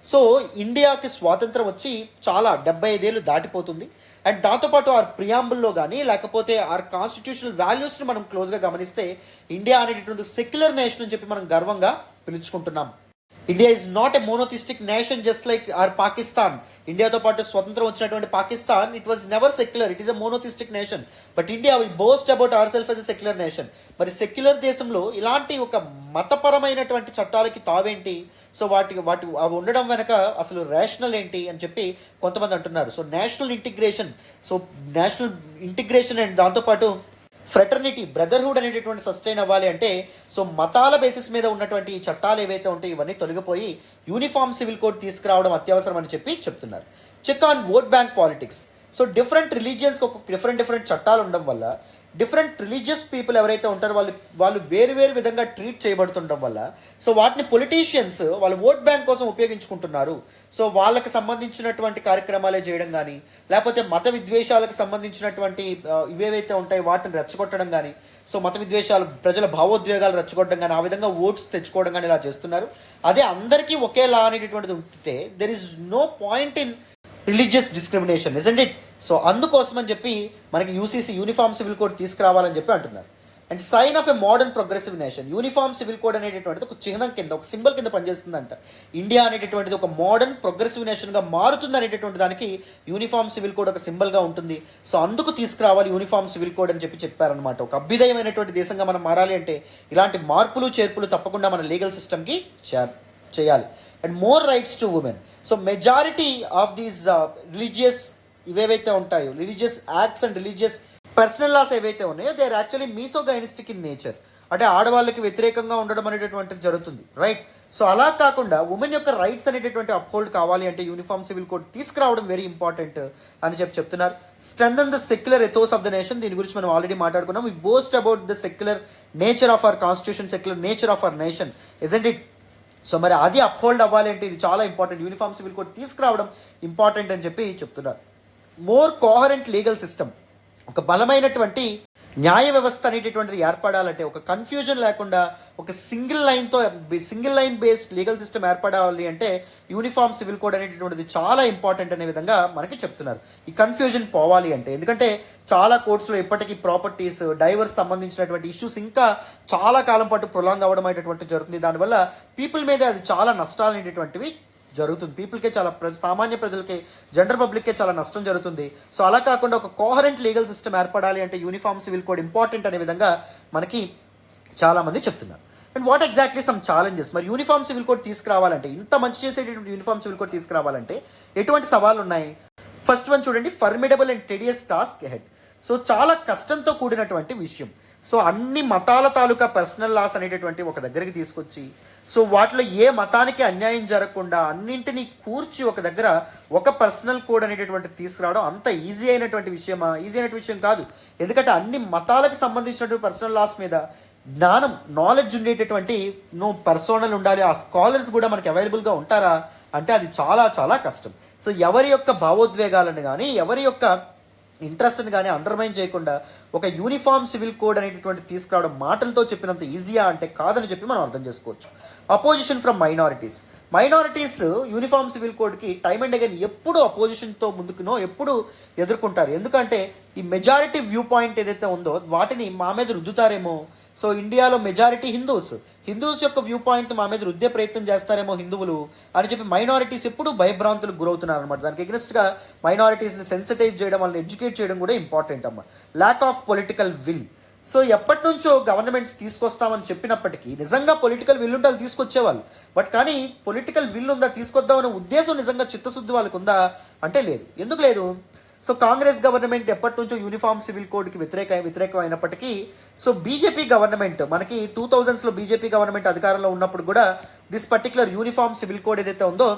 Speaker 1: సో ఇండియాకి స్వాతంత్రం వచ్చి చాలా 75 ఏళ్ళు దాటిపోతుంది. అండ్ దాంతోపాటు ఆర్ ప్రియాంబుల్లో కానీ లేకపోతే ఆర్ కాన్స్టిట్యూషనల్ వాల్యూస్ని మనం క్లోజ్గా గమనిస్తే ఇండియా అనేటటువంటి సెక్యులర్ నేషన్ అని చెప్పి మనం గర్వంగా పిలుచుకుంటున్నాం. India is not a monotheistic nation just like our Pakistan. ఇండియాతో పాటు స్వతంత్రం వచ్చినటువంటి Pakistan, it was never secular, it is a monotheistic nation. But India we boast about our self as a secular nation. మరి సెక్యులర్ దేశంలో ఇలాంటి ఒక మతపరమైనటువంటి చట్టాలకి తావేంటి, సో వాటి అవి ఉండడం వెనక అసలు రేషనల్ ఏంటి అని చెప్పి కొంతమంది అంటున్నారు. సో నేషనల్ ఇంటిగ్రేషన్ అండ్ దాంతోపాటు ఫ్రెటర్నిటీ, బ్రదర్హుడ్ అనేటటువంటి సస్టైన్ అవ్వాలి అంటే సో మతాల బేసిస్ మీద ఉన్నటువంటి ఈ చట్టాలు ఏవైతే ఉంటాయో ఇవన్నీ తొలగిపోయి యూనిఫామ్ సివిల్ కోడ్ తీసుకురావడం అత్యవసరం అని చెప్పి చెప్తున్నారు. Check on vote bank politics. So different రిలీజియన్స్కి ఒక డిఫరెంట్ చట్టాలు ఉండడం వల్ల డిఫరెంట్ రిలీజియస్ పీపుల్ ఎవరైతే ఉంటారో వాళ్ళు వేరు విధంగా ట్రీట్ చేయబడుతుండడం వల్ల సో వాటిని పొలిటీషియన్స్ వాళ్ళ ఓట్ బ్యాంక్ కోసం ఉపయోగించుకుంటున్నారు. సో వాళ్ళకి సంబంధించినటువంటి కార్యక్రమాలే చేయడం కానీ లేకపోతే మత విద్వేషాలకు సంబంధించినటువంటి ఇవేవైతే ఉంటాయో వాటిని రెచ్చగొట్టడం కానీ, సో మత విద్వేషాలు ప్రజల భావోద్వేగాలు రెచ్చగొట్టడం కానీ, ఆ విధంగా ఓట్స్ తెచ్చుకోవడం కానీ ఇలా చేస్తున్నారు. అదే అందరికీ ఒకే లా అనేటటువంటిది ఉంటే there is no point in religious discrimination, isn't it? So అందుకోసం అని చెప్పి మనకి యూసీసీ యూనిఫామ్ సివిల్ కోడ్ తీసుకురావాలని చెప్పి అంటున్నారు. And sign of a modern progressive nation. Uniform civil code అనేటటువంటిది ఒక చిహ్నం కింద, ఒక సింబల్ కింద పనిచేస్తుందంట. ఇండియా అనేటటువంటిది ఒక మోడర్న్ ప్రోగ్రెసివ్ నేషన్గా మారుతుంది అనేటటువంటి దానికి యూనిఫామ్ సివిల్ కోడ్ ఒక సింబల్గా ఉంటుంది. సో అందుకు తీసుకురావాలి యూనిఫామ్ సివిల్ కోడ్ అని చెప్పారనమాట. ఒక అభ్యుదయమైనటువంటి దేశంగా మనం మారాలి అంటే ఇలాంటి మార్పులు చేర్పులు తప్పకుండా మన లీగల్ సిస్టమ్కి చేయాలి. And more rights to women. So majority of these religious ఇవేవైతే ఉంటాయో, religious acts and religious personal laws ఏవైతే ఉన్నాయో they are actually misogynistic in nature. అంటే ఆడవాళ్ళకి వ్యతిరేకంగా ఉండడం అనేటటువంటిది జరుగుతుంది, రైట్? సో అలా కాకుండా ఉమెన్ యొక్క రైట్స్ అనేటటువంటి అప్హోల్డ్ కావాలి అంటే యూనిఫామ్ సివిల్ కోడ్ తీసుకురావడం వెరీ ఇంపార్టెంట్ అని చెప్తున్నారు. Strengthen the secular ethos of the nation. దీని గురించి మనం ఆల్రెడీ మాట్లాడుకున్నాం. We boast about the secular nature of our constitution, secular nature of our nation, isn't it? So మరి అది అప్హోల్డ్ అవ్వాలి అంటే ఇది చాలా ఇంపార్టెంట్. యూనిఫామ్ సివిల్ కోడ్ తీసుకురావడం ఇంపార్టెంట్ అని చెప్పి చెప్తున్నారు. More coherent legal system. ఒక బలమైనటువంటి న్యాయ వ్యవస్థ అనేటటువంటిది ఏర్పడాలంటే ఒక కన్ఫ్యూజన్ లేకుండా ఒక single line based legal system ఏర్పడాలి అంటే యూనిఫామ్ సివిల్ కోడ్ అనేటటువంటిది చాలా ఇంపార్టెంట్ అనే విధంగా మనకి చెప్తున్నారు. ఈ కన్ఫ్యూజన్ పోవాలి అంటే, ఎందుకంటే చాలా కోర్ట్స్లో ఇప్పటికీ ప్రాపర్టీస్, డైవర్స్ సంబంధించినటువంటి ఇష్యూస్ ఇంకా చాలా కాలం పాటు ప్రొలాంగ్ అవ్వడం అనేటటువంటి జరుగుతుంది. దానివల్ల పీపుల్ మీద అది చాలా నష్టాలు అనేటటువంటివి జరుగుతుంది. పీపుల్కే చాలా సామాన్య ప్రజలకి, జనరల్ పబ్లిక్కే చాలా నష్టం జరుగుతుంది. సో అలా కాకుండా ఒక కోహరెంట్ లీగల్ సిస్టమ్ ఏర్పడాలి అంటే యూనిఫామ్ సివిల్ కోడ్ ఇంపార్టెంట్ అనే విధంగా మనకి చాలామంది చెప్తున్నారు. And what exactly some challenges. మరి యూనిఫామ్ సివిల్ కోడ్ తీసుకురావాలంటే, ఇంత మంచి చేసేటటువంటి యూనిఫామ్ సివిల్ కోడ్ తీసుకురావాలంటే ఎటువంటి సవాళ్ళు ఉన్నాయి? ఫస్ట్ వన్ చూడండి, formidable and tedious task head. So చాలా కష్టంతో కూడినటువంటి విషయం. సో అన్ని మతాల తాలూకా పర్సనల్ లాస్ అనేటటువంటి ఒక దగ్గరికి తీసుకొచ్చి సో వాటిలో ఏ మతానికి అన్యాయం జరగకుండా అన్నింటినీ కూర్చి ఒక దగ్గర ఒక పర్సనల్ కోడ్ అనేటటువంటి తీసుకురావడం అంత ఈజీ అయినటువంటి విషయమా? ఈజీ అయినటువంటి విషయం కాదు. ఎందుకంటే అన్ని మతాలకు సంబంధించినటువంటి పర్సనల్ లాస్ మీద నాలెడ్జ్ ఉండేటటువంటి పర్సోనల్ ఉండాలి. ఆ స్కాలర్స్ కూడా మనకి అవైలబుల్గా ఉంటారా అంటే అది చాలా చాలా కష్టం. సో ఎవరి యొక్క భావోద్వేగాలను కానీ ఎవరి యొక్క ఇంట్రెస్ట్ని కానీ అండర్మైన్ చేయకుండా ఒక యూనిఫామ్ సివిల్ కోడ్ అనేటటువంటి తీసుకురావడం మాటలతో చెప్పినంత ఈజీయా అంటే కాదని చెప్పి మనం అర్థం చేసుకోవచ్చు. Opposition from minorities uniform civil కోడ్కి టైమ్ అండ్ అగైన్ ఎప్పుడు అపోజిషన్తో ముందుకునో ఎప్పుడు ఎదుర్కొంటారు. ఎందుకంటే ఈ మెజారిటీ వ్యూ పాయింట్ ఏదైతే ఉందో వాటిని మా మీద రుద్దుతారేమో. సో ఇండియాలో మెజారిటీ హిందూస్ యొక్క వ్యూ పాయింట్ మా మీద రుద్దే ప్రయత్నం చేస్తారేమో హిందువులు అని చెప్పి మైనారిటీస్ ఎప్పుడు భయభ్రాంతులకు గురవుతున్నారు అనమాట. దానికి ఎగ్నెస్ట్గా మైనారిటీస్ని సెన్సిటైజ్ చేయడం, వాళ్ళని ఎడ్యుకేట్ చేయడం కూడా ఇంపార్టెంట్ అమ్మ. Lakh of political will. So ఎప్పటి నుంచో గవర్నమెంట్స్ తీసుకొస్తామని చెప్పినప్పటికీ నిజంగా పొలిటికల్ విల్ ఉంటే వాళ్ళు తీసుకొచ్చేవాళ్ళు. బట్ కానీ పొలిటికల్ విల్ ఉందా, తీసుకొద్దామనే ఉద్దేశం నిజంగా చిత్తశుద్ధి వాళ్ళకు ఉందా అంటే లేదు. ఎందుకు లేదు? సో కాంగ్రెస్ గవర్నమెంట్ ఎప్పటి నుంచో యూనిఫామ్ సివిల్ కోడ్కి వ్యతిరేకం అయినప్పటికీ సో బీజేపీ గవర్నమెంట్ మనకి 2000s బీజేపీ గవర్నమెంట్ అధికారంలో ఉన్నప్పుడు కూడా this particular uniform civil code ఏదైతే ఉందో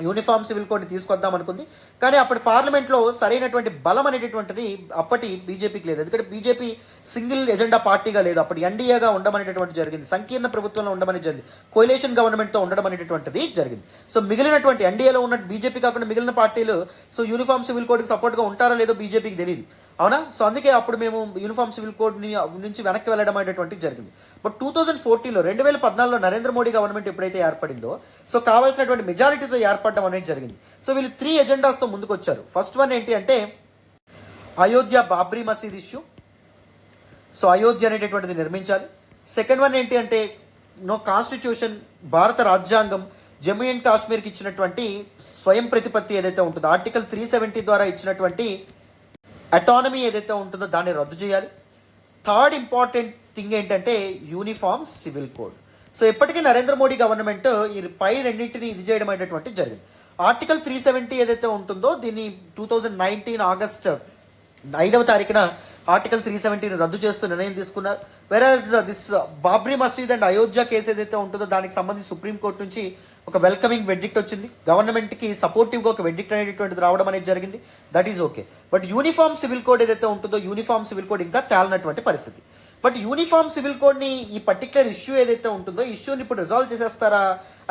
Speaker 1: యూనిఫామ్ సివిల్ కోడ్ని తీసుకొద్దాం అనుకుంది. కానీ అప్పటి పార్లమెంట్లో సరైనటువంటి బలం అనేటటువంటిది అప్పటి బీజేపీకి లేదు. ఎందుకంటే బీజేపీ సింగిల్ ఎజెండా పార్టీగా లేదు, అప్పటి ఎన్డీఏగా ఉండమనేటటువంటి జరిగింది, సంకీర్ణ ప్రభుత్వంలో ఉండమని జరిగింది, కోయిలేషన్ గవర్నమెంట్తో ఉండడం అనేటటువంటిది జరిగింది. సో మిగిలినటువంటి ఎన్డీఏలో ఉన్న బీజేపీ కాకుండా మిగిలిన పార్టీలు సో యూనిఫామ్ సివిల్ కోడ్కి సపోర్ట్గా ఉంటారో లేదో బీజేపీకి తెలియదు, అవునా? సో అందుకే అప్పుడు మేము యూనిఫామ్ సివిల్ కోడ్ని నుంచి వెనక్కి వెళ్ళడం అనేటువంటిది జరిగింది. బట్ 2014లో 2014లో నరేంద్ర మోడీ గవర్నమెంట్ ఎప్పుడైతే ఏర్పడిందో సో కావాల్సినటువంటి మెజారిటీతో ఏర్పడడం అనేది జరిగింది. సో వీళ్ళు 3 ఎజెండాస్తో ముందుకు వచ్చారు. ఫస్ట్ వన్ ఏంటి అంటే అయోధ్య బాబ్రీ మసీద్ ఇష్యూ, సో అయోధ్య అనేటటువంటిది నిర్మించాలి. సెకండ్ వన్ ఏంటి అంటే కాన్స్టిట్యూషన్, భారత రాజ్యాంగం జమ్మూ అండ్ కాశ్మీర్కి ఇచ్చినటువంటి స్వయం ప్రతిపత్తి ఏదైతే ఉంటుందో ఆర్టికల్ 370 ద్వారా ఇచ్చినటువంటి అటానమీ ఏదైతే ఉంటుందో దాన్ని రద్దు చేయాలి. థర్డ్ ఇంపార్టెంట్ థింగ్ ఏంటంటే యూనిఫామ్ సివిల్ కోడ్. సో ఇప్పటికీ నరేంద్ర మోడీ గవర్నమెంట్ ఈ పై రెండింటిని ఇది చేయడం అనేటువంటి జరిగింది. ఆర్టికల్ 370 ఏదైతే ఉంటుందో దీన్ని 2019 ఆగస్ట్ 5వ తారీఖున ఆర్టికల్ 370ని రద్దు చేస్తూ నిర్ణయం తీసుకున్నారు. వెరాజ్ దిస్ బాబ్రీ మసీద్ అండ్ అయోధ్య కేసు ఏదైతే ఉంటుందో దానికి సంబంధించి సుప్రీంకోర్టు నుంచి ఒక వెల్కమింగ్ వెడ్డిక్ట్ వచ్చింది. గవర్నమెంట్కి సపోర్టివ్గా ఒక వెడ్డిక్ట్ అనేటువంటిది రావడం అనేది జరిగింది. That is okay. But uniform civil code ఏదైతే ఉంటుందో యూనిఫామ్ సివిల్ కోడ్ ఇంకా తేలినటువంటి పరిస్థితి. బట్ యూనిఫామ్ సివిల్ కోడ్ని ఈ పర్టికులర్ ఇష్యూ ఏదైతే ఉంటుందో ఇష్యూని ఇప్పుడు రిజాల్వ్ చేసేస్తారా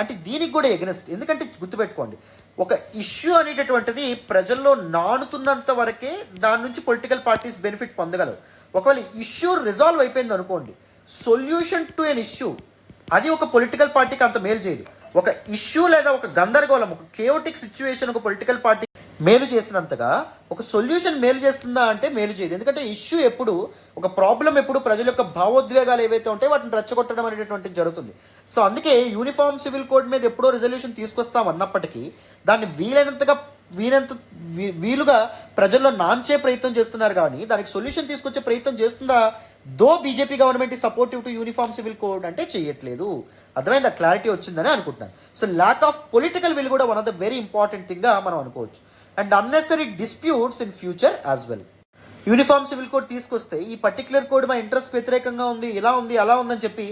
Speaker 1: అంటే దీనికి కూడా ఎగనెస్ట్. ఎందుకంటే గుర్తుపెట్టుకోండి, ఒక ఇష్యూ అనేటటువంటిది ప్రజల్లో నానుతున్నంత వరకే దాని నుంచి పొలిటికల్ పార్టీస్ బెనిఫిట్ పొందగలవు. ఒకవేళ ఇష్యూ రిజాల్వ్ అయిపోయింది అనుకోండి, సొల్యూషన్ టు ఎన్ ఇష్యూ అది ఒక పొలిటికల్ పార్టీకి అంత మేలు చేయదు. ఒక ఇష్యూ లేదా ఒక గందరగోళం, ఒక కేయోటిక్ సిచ్యువేషన్ ఒక పొలిటికల్ పార్టీ మేలు చేసినంతగా ఒక సొల్యూషన్ మేలు చేస్తుందా అంటే మేలు చేయదు. ఎందుకంటే ఇష్యూ ఎప్పుడు, ఒక ప్రాబ్లం ఎప్పుడు ప్రజల యొక్క భావోద్వేగాలు ఏవైతే ఉంటాయో వాటిని రెచ్చగొట్టడం అనేటటువంటిది జరుగుతుంది. సో అందుకే యూనిఫామ్ సివిల్ కోడ్ మీద ఎప్పుడో రిజల్యూషన్ తీసుకొస్తాం అన్నప్పటికీ దాన్ని వీలుగా ప్రజల్లో నాంచే ప్రయత్నం చేస్తున్నారు, కానీ దానికి సొల్యూషన్ తీసుకొచ్చే ప్రయత్నం చేస్తుందా? Though BJP government is supportive to uniform civil code అంటే చేయట్లేదు. అర్థమైందా? క్లారిటీ వచ్చిందని అనుకుంటున్నాను. So lack of political will కూడా one of the very important థింగ్గా మనం అనుకోవచ్చు. And unnecessary disputes in future as well. Uniform civil code తీసుకొస్తే ఈ పర్టికులర్ కోడ్ మా ఇంట్రెస్ట్ వ్యతిరేకంగా ఉంది, ఇలా ఉంది, అలా ఉందని చెప్పి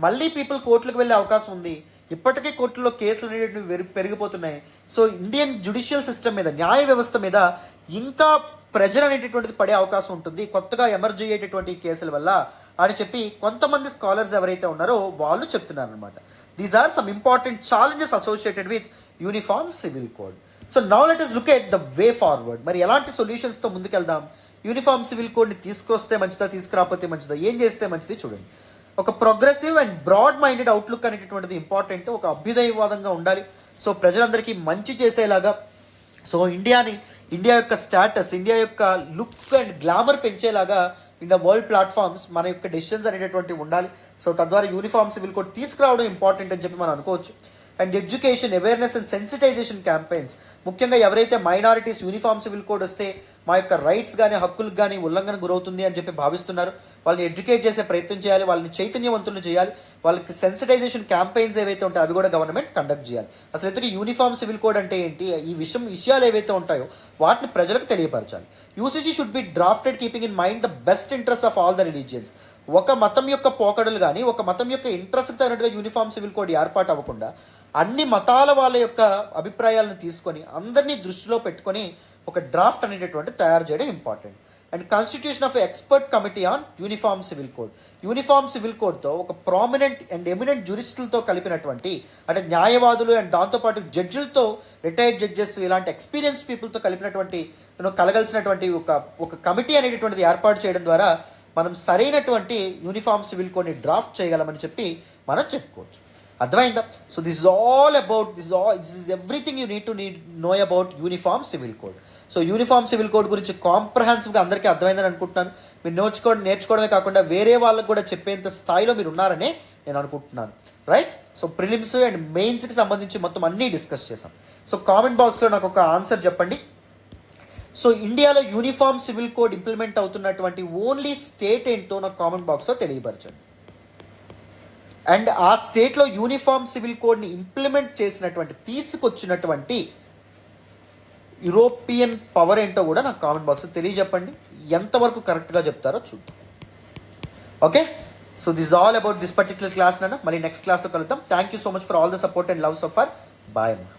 Speaker 1: మళ్ళీ పీపుల్ కోర్టులకు వెళ్ళే అవకాశం ఉంది. ఇప్పటికే కోర్టులో కేసులు అనేటివి పెరిగిపోతున్నాయి. సో ఇండియన్ జ్యుడిషియల్ సిస్టమ్ మీద, న్యాయ వ్యవస్థ మీద ఇంకా ప్రెజర్ అనేటటువంటిది పడే అవకాశం ఉంటుంది కొత్తగా ఎమర్జ్ అయ్యేటటువంటి కేసుల వల్ల అని చెప్పి కొంతమంది స్కాలర్స్ ఎవరైతే ఉన్నారో వాళ్ళు చెప్తున్నారు అనమాట. These are some important challenges associated with uniform civil code. So now let us look at the way forward. మరి ఎలాంటి సొల్యూషన్స్తో ముందుకెళ్దాం? యూనిఫామ్ సివిల్ కోడ్ని తీసుకొస్తే మంచిదా, తీసుకురాకపోతే మంచిదా, ఏం చేస్తే మంచిది చూడండి. ఒక progressive and broad minded outlook అనేటటువంటిది ఇంపార్టెంట్. ఒక అభ్యుదయవాదంగా ఉండాలి. సో ప్రజలందరికీ మంచి చేసేలాగా, సో ఇండియా యొక్క స్టేటస్, ఇండియా యొక్క లుక్ అండ్ గ్లామర్ పెంచేలాగా ఇన్ ద వరల్డ్ ప్లాట్ఫామ్స్ మన యొక్క డెసిషన్స్ అనేటటువంటివి ఉండాలి. సో తద్వారా యూనిఫామ్ సివిల్ కోడ్ తీసుకురావడం ఇంపార్టెంట్ అని చెప్పి మనం అనుకోవచ్చు. And education, awareness and sensitisation campaigns, ముఖ్యంగా ఎవరైతే మైనారిటీస్ యూనిఫామ్ సివిల్ కోడ్ వస్తే మా యొక్క రైట్స్ కానీ హక్కులకు కానీ ఉల్లంఘన గురవుతుంది అని చెప్పి భావిస్తున్నారు, వాళ్ళని ఎడ్యుకేట్ చేసే ప్రయత్నం చేయాలి, వాళ్ళని చైతన్యవంతులను చేయాలి, వాళ్ళకి సెన్సిటైజేషన్ క్యాంపెయిన్స్ ఏవైతే ఉంటాయో అవి కూడా గవర్నమెంట్ కండక్ట్ చేయాలి. అసలు ఇంతకీ యూనిఫామ్ సివిల్ కోడ్ అంటే ఏంటి, ఈ విషయాలు ఏవైతే ఉంటాయో వాటిని ప్రజలకు తెలియపరచాలి. UCC should be drafted keeping in mind the best interest of all the religions. ఒక మతం యొక్క పోకడలు కానీ ఒక మతం యొక్క ఇంట్రెస్ట్ తగినట్టుగా యూనిఫామ్ సివిల్ కోడ్ ఏర్పాటు అవ్వకుండా అన్ని మతాల వాళ్ళ యొక్క అభిప్రాయాలను తీసుకొని అందరినీ దృష్టిలో పెట్టుకొని ఒక డ్రాఫ్ట్ అనేటటువంటి తయారు చేయడం important. And constitution of expert committee on uniform civil code. Uniform civil కోడ్తో ఒక ప్రామినెంట్ అండ్ ఎమినెంట్ జ్యూరిస్టులతో కలిపినటువంటి, అంటే న్యాయవాదులు అండ్ దాంతోపాటు జడ్జిలతో, రిటైర్డ్ జడ్జెస్, ఇలాంటి ఎక్స్పీరియన్స్ పీపుల్తో కలిపినటువంటి కలగలిసినటువంటి ఒక కమిటీ అనేటటువంటిది ఏర్పాటు చేయడం ద్వారా మనం సరైనటువంటి యూనిఫామ్ సివిల్ కోడ్ని డ్రాఫ్ట్ చేయగలమని చెప్పి మనం చెప్పుకోవచ్చు. అర్థమైందా? So this is everything you need to know about uniform civil code. So uniform civil code గురించి కాంప్రహెన్సివ్గా అందరికీ అర్థమైందని అనుకుంటున్నాను. మీరు నేర్చుకోవడమే కాకుండా వేరే వాళ్ళకు కూడా చెప్పేంత స్థాయిలో మీరు ఉన్నారనే నేను అనుకుంటున్నాను. రైట్? సో ప్రిలిమ్స్ అండ్ మెయిన్స్కి సంబంధించి మొత్తం అన్నీ డిస్కస్ చేసాం. సో కామెంట్ బాక్స్లో నాకు ఒక ఆన్సర్ చెప్పండి. సో ఇండియాలో యూనిఫామ్ సివిల్ కోడ్ ఇంప్లిమెంట్ అవుతున్నటువంటి ఓన్లీ స్టేట్ ఏంటో నాకు కామెంట్ బాక్స్లో తెలియపరచండి. అండ్ ఆ స్టేట్లో యూనిఫామ్ సివిల్ కోడ్ని ఇంప్లిమెంట్ చేసినటువంటి తీసుకొచ్చినటువంటి యూరోపియన్ పవర్ ఏంటో కూడా నాకు కామెంట్ బాక్స్లో తెలియజెప్పండి. ఎంతవరకు కరెక్ట్గా చెప్తారో చూద్దాం. Okay, so this all about this particular class నాన్న. మళ్ళీ నెక్స్ట్ క్లాస్లో కలుద్దాం. Thank you so much for all the support and love so far. Bye అమ్మా.